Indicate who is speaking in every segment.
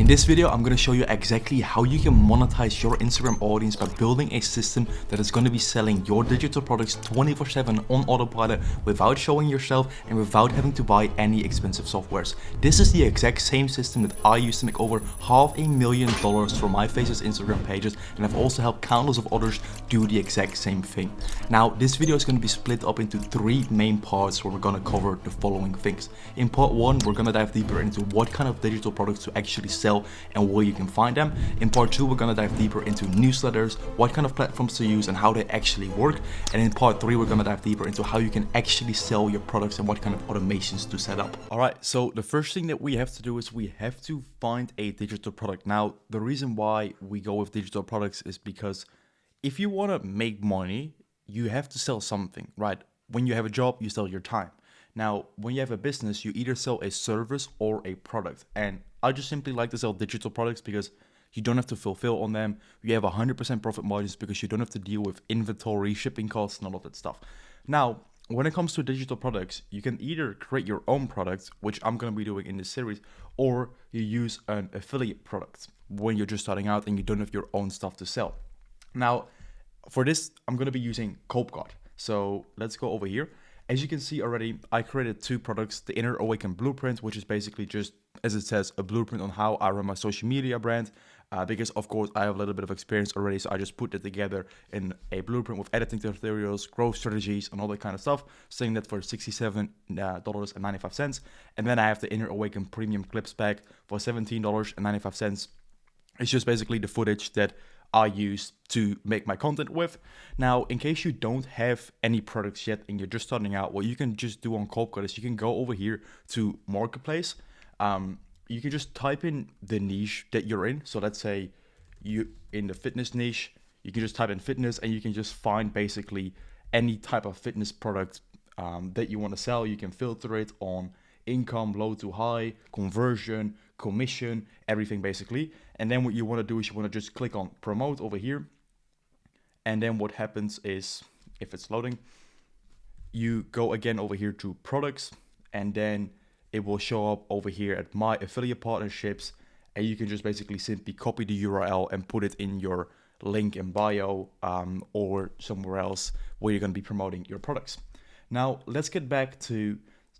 Speaker 1: In this video, I'm going to show you exactly how you can monetize your Instagram audience by building a system that is going to be selling your digital products 24/7 on autopilot without showing yourself and without having to buy any expensive softwares. This is the exact same system that I used to make over $500,000 for my Faces Instagram pages, and I've also helped countless of others do the exact same thing. Now, this video is going to be split up into three main parts where we're going to cover the following things. In part one, we're going to dive deeper into what kind of digital products to actually sell and where you can find them. In part two, we're going to dive deeper into newsletters, what kind of platforms to use and how they actually work. And in part three, we're going to dive deeper into how you can actually sell your products and what kind of automations to set up. All right, so the first thing that we have to do is we have to find a digital product. Now, the reason why we go with digital products is because if you want to make money, you have to sell something, right? When you have a job, you sell your time. Now, when you have a business, you either sell a service or a product. And I just simply like to sell digital products because you don't have to fulfill on them. You have 100% profit margins because you don't have to deal with inventory, shipping costs, and all of that stuff. Now, when it comes to digital products, you can either create your own products, which I'm going to be doing in this series, or you use an affiliate product when you're just starting out and you don't have your own stuff to sell. Now, for this, I'm going to be using Copecard. So let's go over here. As you can see already, I created two products, the Inner Awaken Blueprint, which is basically just, as it says, a blueprint on how I run my social media brand. Because of course I have a little bit of experience already, so I just put it together in a blueprint with editing tutorials, growth strategies, and all that kind of stuff, selling that for $67.95. And then I have the Inner Awaken Premium Clips Pack for $17.95. It's just basically the footage that I use to make my content with. Now, in case you don't have any products yet and you're just starting out, what you can just do on Copecard is you can go over here to Marketplace. You can just type in the niche that you're in. So let's say you in the fitness niche, you can just type in fitness and you can just find basically any type of fitness product that you want to sell. You can filter it on income, low to high, conversion, commission, everything basically. And then what you want to do is you want to just click on promote over here. And then what happens is, if it's loading, you go again over here to products, and then it will show up over here at my affiliate partnerships. And you can just basically simply copy the URL and put it in your link in bio or somewhere else where you're going to be promoting your products. Now, let's get back to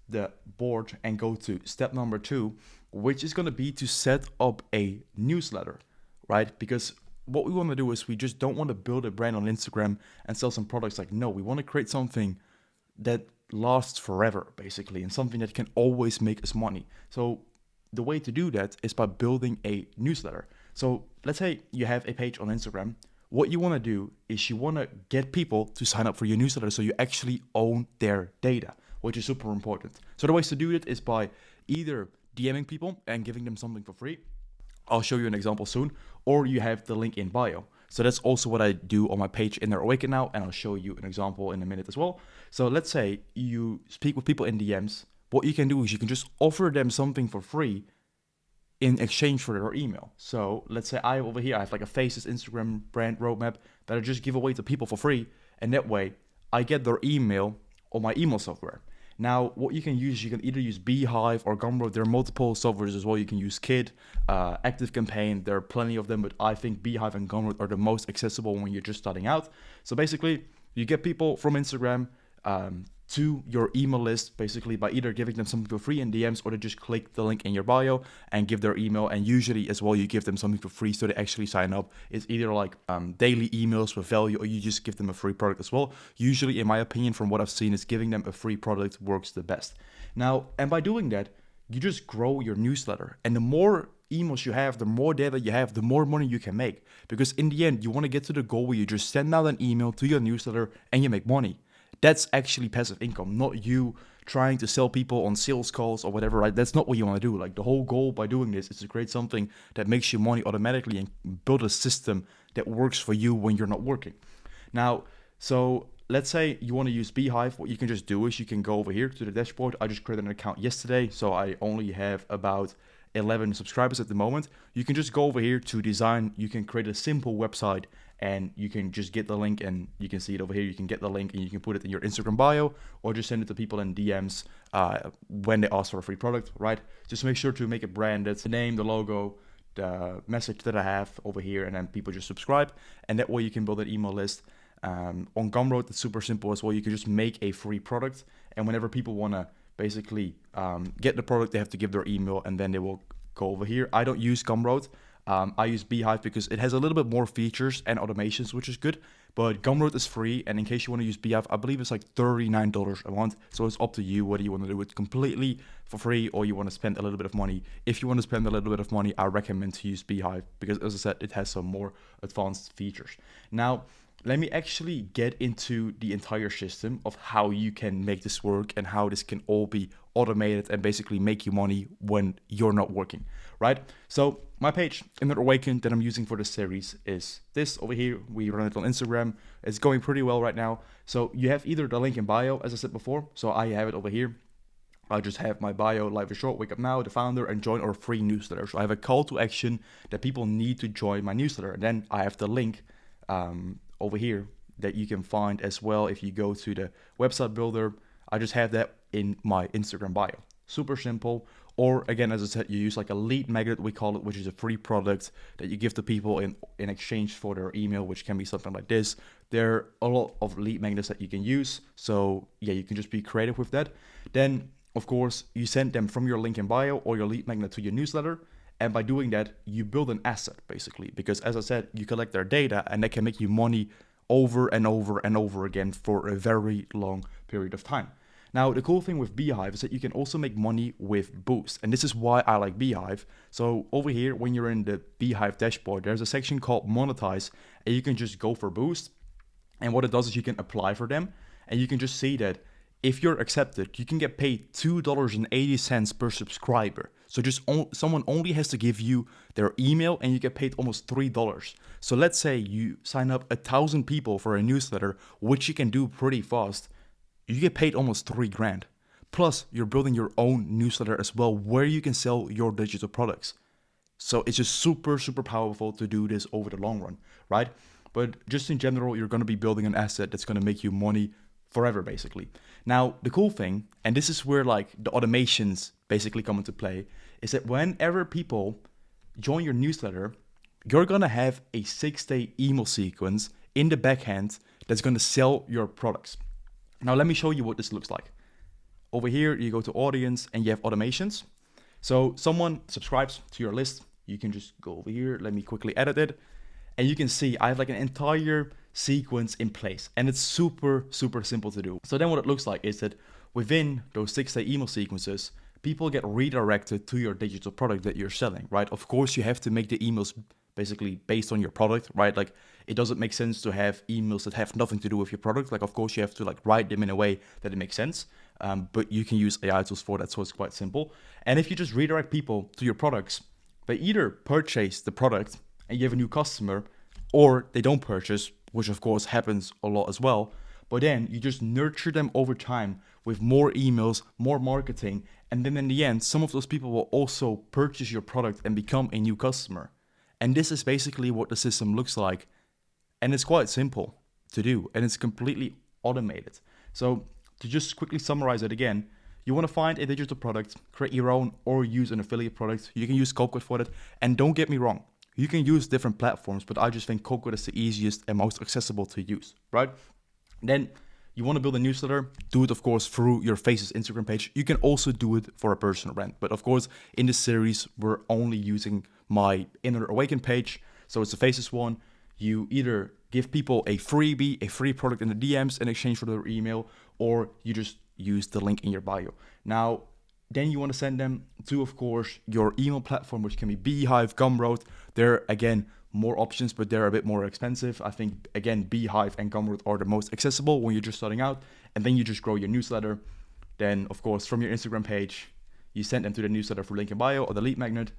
Speaker 1: the board and go to step number 2, which is going to be to set up a newsletter, right? Because what we want to do is we just don't want to build a brand on Instagram and sell some products. Like, no, we want to create something that lasts forever, basically, and something that can always make us money. So the way to do that is by building a newsletter. So let's say you have a page on Instagram. What you want to do is you want to get people to sign up for your newsletter so you actually own their data, which is super important. So the ways to do it is by either DMing people and giving them something for free. I'll show you an example soon. Or you have the link in bio. So that's also what I do on my page in Inner Awaken now, and I'll show you an example in a minute as well. So let's say you speak with people in DMs. What you can do is you can just offer them something for free in exchange for their email. So let's say I have like a Faces Instagram brand roadmap that I just give away to people for free, and that way I get their email on my email software. Now, what you can use, you can either use Beehive or Gumroad. There are multiple softwares as well. You can use Kid, ActiveCampaign. There are plenty of them, but I think Beehive and Gumroad are the most accessible when you're just starting out. So basically, you get people from Instagram to your email list, basically by either giving them something for free in DMs, or they just click the link in your bio and give their email. And usually as well, you give them something for free so they actually sign up. It's either like daily emails with value, or you just give them a free product as well. Usually, in my opinion, from what I've seen, is giving them a free product works the best. Now, and by doing that, you just grow your newsletter. And the more emails you have, the more data you have, the more money you can make. Because in the end, you want to get to the goal where you just send out an email to your newsletter and you make money. That's actually passive income, not you trying to sell people on sales calls or whatever, right? That's not what you want to do. Like, the whole goal by doing this is to create something that makes you money automatically and build a system that works for you when you're not working. Now, so let's say you want to use Beehive. What you can just do is you can go over here to the dashboard. I just created an account yesterday, so I only have about 11 subscribers at the moment. You can just go over here to design. You can create a simple website and you can just get the link, and you can see it over here. You can get the link and you can put it in your Instagram bio, or just send it to people in DMs when they ask for a free product, right? Just make sure to make it branded, the name, the logo, message that I have over here, and then people just subscribe, and that way you can build an email list. On Gumroad, it's super simple as well. You can just make a free product, and whenever people want to basically get the product, they have to give their email, and then they will go over here. I don't use Gumroad. I use Beehive because it has a little bit more features and automations, which is good. But Gumroad is free, and in case you want to use Beehive, I believe it's like $39 a month. So it's up to you whether you want to do it completely for free or you want to spend a little bit of money. If you want to spend a little bit of money, I recommend to use Beehive because, as I said, it has some more advanced features. Now, let me actually get into the entire system of how you can make this work and how this can all be automated and basically make you money when you're not working, right? So my page, Inner Awaken, that I'm using for this series is this over here. We run it on Instagram. It's going pretty well right now. So you have either the link in bio, as I said before. So I have it over here. I just have my bio, life is short, wake up now, the founder, and join our free newsletter. So I have a call to action that people need to join my newsletter. And then I have the link over here that you can find as well if you go to the website builder. I just have that in my Instagram bio. Super simple. Or again, as I said, you use like a lead magnet, we call it, which is a free product that you give to people in exchange for their email, which can be something like this. There are a lot of lead magnets that you can use. So yeah, you can just be creative with that. Then, of course, you send them from your link in bio or your lead magnet to your newsletter. And by doing that, you build an asset, basically. Because as I said, you collect their data and that can make you money over and over and over again for a very long period of time. Now, the cool thing with Beehive is that you can also make money with Boost. And this is why I like Beehive. So over here, when you're in the Beehive dashboard, there's a section called Monetise, and you can just go for Boost. And what it does is you can apply for them, and you can just see that if you're accepted, you can get paid $2.80 per subscriber. So just someone only has to give you their email and you get paid almost $3. So let's say you sign up 1,000 people for a newsletter, which you can do pretty fast. You get paid almost $3,000. Plus, you're building your own newsletter as well, where you can sell your digital products. So it's just super, super powerful to do this over the long run, right? But just in general, you're going to be building an asset that's going to make you money forever, basically. Now, the cool thing, and this is where like the automations basically come into play, is that whenever people join your newsletter, you're going to have a 6-day email sequence in the backend that's going to sell your products. Now, let me show you what this looks like. Over here, you go to audience and you have automations. So someone subscribes to your list. You can just go over here. Let me quickly edit it. And you can see I have like an entire sequence in place, and it's super, super simple to do. So then what it looks like is that within those 6-day email sequences, people get redirected to your digital product that you're selling, right? Of course, you have to make the emails basically based on your product, right? Like it doesn't make sense to have emails that have nothing to do with your product. Like, of course, you have to like write them in a way that it makes sense. But you can use AI tools for that, so it's quite simple. And if you just redirect people to your products, they either purchase the product and you have a new customer, or they don't purchase, which of course happens a lot as well. But then you just nurture them over time with more emails, more marketing, and then in the end, some of those people will also purchase your product and become a new customer. And this is basically what the system looks like. And it's quite simple to do, and it's completely automated. So to just quickly summarize it again, you want to find a digital product, create your own, or use an affiliate product. You can use Copcode for that. And don't get me wrong, you can use different platforms, but I just think Copcode is the easiest and most accessible to use, right? Then you want to build a newsletter, do it, of course, through your Faces Instagram page. You can also do it for a personal brand. But of course, in this series, we're only using my Inner Awaken page. So it's the Faces one. You either give people a freebie, a free product in the DMs in exchange for their email, or you just use the link in your bio. Now, then you want to send them to, of course, your email platform, which can be Beehive, Gumroad. There are, again, more options, but they're a bit more expensive. I think, again, Beehive and Gumroad are the most accessible when you're just starting out. And then you just grow your newsletter. Then, of course, from your Instagram page, you send them to the newsletter through link in bio or the lead magnet.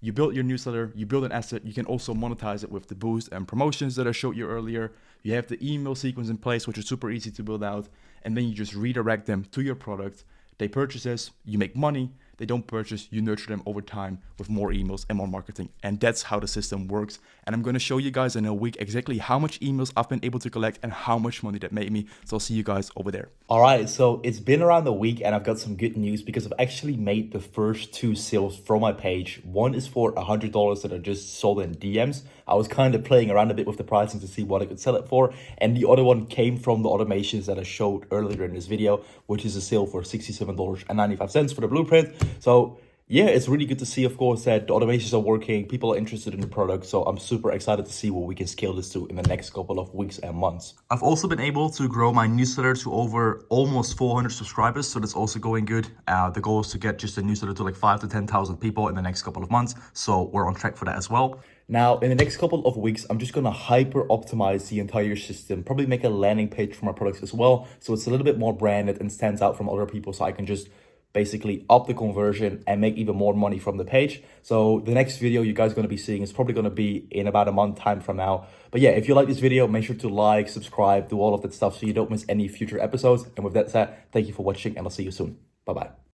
Speaker 1: You build your newsletter, you build an asset. You can also monetize it with the boost and promotions that I showed you earlier. You have the email sequence in place, which is super easy to build out. And then you just redirect them to your product. They purchase this, you make money. they don't purchase, you nurture them over time with more emails and more marketing. And that's how the system works. And I'm going to show you guys in a week exactly how much emails I've been able to collect and how much money that made me. So I'll see you guys over there.
Speaker 2: All right, so it's been around a week and I've got some good news because I've actually made the first 2 sales from my page. One is for $100 that I just sold in DMs. I was kind of playing around a bit with the pricing to see what I could sell it for. And the other one came from the automations that I showed earlier in this video, which is a sale for $67.95 for the blueprint. So yeah, it's really good to see, of course, that the automations are working. People are interested in the product. So I'm super excited to see what we can scale this to in the next couple of weeks and months. I've also been able to grow my newsletter to over almost 400 subscribers. So that's also going good. The goal is to get just a newsletter to like 5,000 to 10,000 people in the next couple of months. So we're on track for that as well. Now, in the next couple of weeks, I'm just going to hyper optimize the entire system, probably make a landing page for my products as well. So it's a little bit more branded and stands out from other people. So I can just basically up the conversion and make even more money from the page. So the next video you guys are going to be seeing is probably going to be in about a month time from now. But yeah, if you like this video, make sure to like, subscribe, do all of that stuff so you don't miss any future episodes. And with that said, thank you for watching and I'll see you soon. Bye-bye.